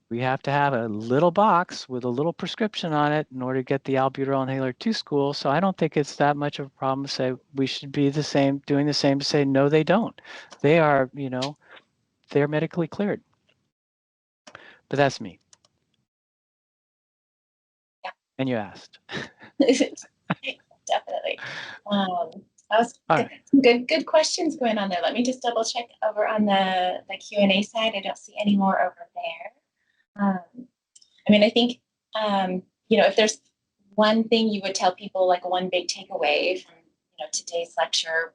we have to have a little box with a little prescription on it in order to get the albuterol inhaler to school. So I don't think it's that much of a problem to say we should be doing the same to say, no, they don't. They are, they're medically cleared. But that's me. Yeah. And you asked. Definitely. That was good questions going on there. Let me just double check over on the Q&A side. I don't see any more over there. I think, if there's one thing you would tell people, like one big takeaway from, today's lecture,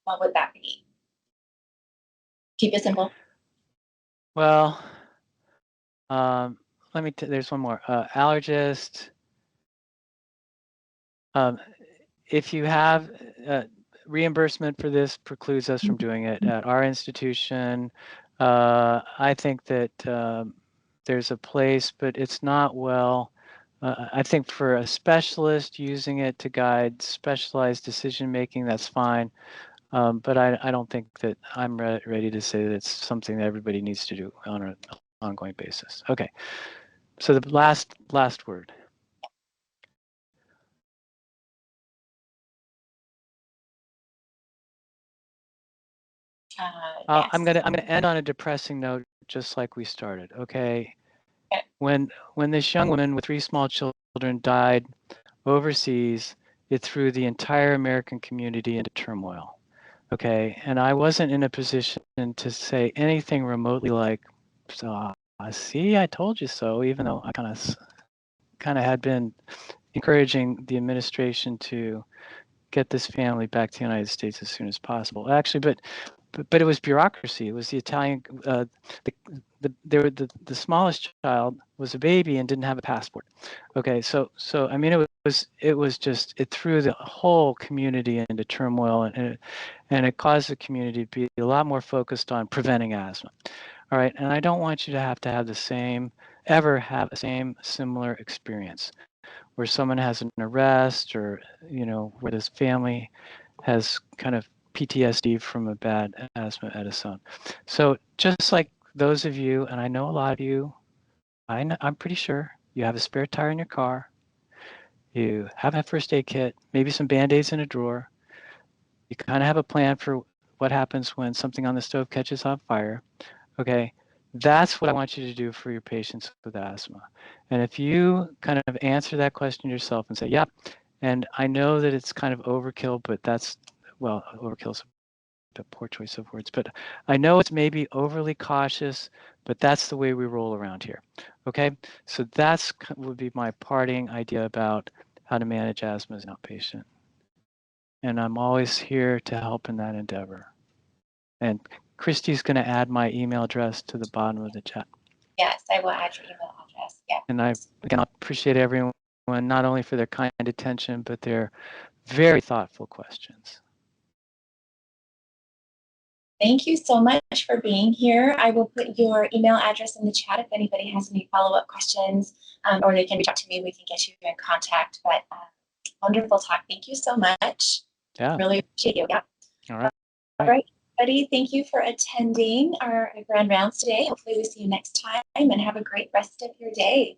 what would that be? Keep it simple. Well, there's one more. Allergist, if you have reimbursement for this precludes us from doing it at our institution. I think that there's a place, but it's not well. I think for a specialist using it to guide specialized decision making, that's fine. But I don't think that I'm ready to say that it's something that everybody needs to do on an ongoing basis. Okay. So the last word. Yes. I'm gonna end on a depressing note, just like we started. Okay. When this young woman with 3 small children died overseas, it threw the entire American community into turmoil. Okay, and I wasn't in a position to say anything remotely like, "So, see, I told you so," even though I kind of had been encouraging the administration to get this family back to the United States as soon as possible. Actually, but it was bureaucracy. It was the Italian. The smallest child was a baby and didn't have a passport. Okay, so I mean it was just, it threw the whole community into turmoil, and it caused the community to be a lot more focused on preventing asthma. All right, and I don't want you to have the same similar experience where someone has an arrest, or where this family has kind of PTSD from a bad asthma episode. So just like those of you, and I know a lot of you, I'm pretty sure you have a spare tire in your car. You have a first aid kit, maybe some Band-Aids in a drawer. You kind of have a plan for what happens when something on the stove catches on fire. Okay, that's what I want you to do for your patients with asthma. And if you kind of answer that question yourself and say, yeah, and I know that it's kind of overkill, but that's, well, overkill's a poor choice of words, but I know it's maybe overly cautious, but that's the way we roll around here. Okay, so that's would be my parting idea about how to manage asthma as an outpatient. And I'm always here to help in that endeavor. And Christy's going to add my email address to the bottom of the chat. Yes, I will add your email address. Yeah. And I appreciate everyone, not only for their kind attention, but their very thoughtful questions. Thank you so much for being here. I will put your email address in the chat if anybody has any follow-up questions, or they can reach out to me. We can get you in contact. But wonderful talk. Thank you so much. Yeah. Really appreciate you. Yeah. All right. All right, everybody. Thank you for attending our Grand Rounds today. Hopefully we see you next time, and have a great rest of your day.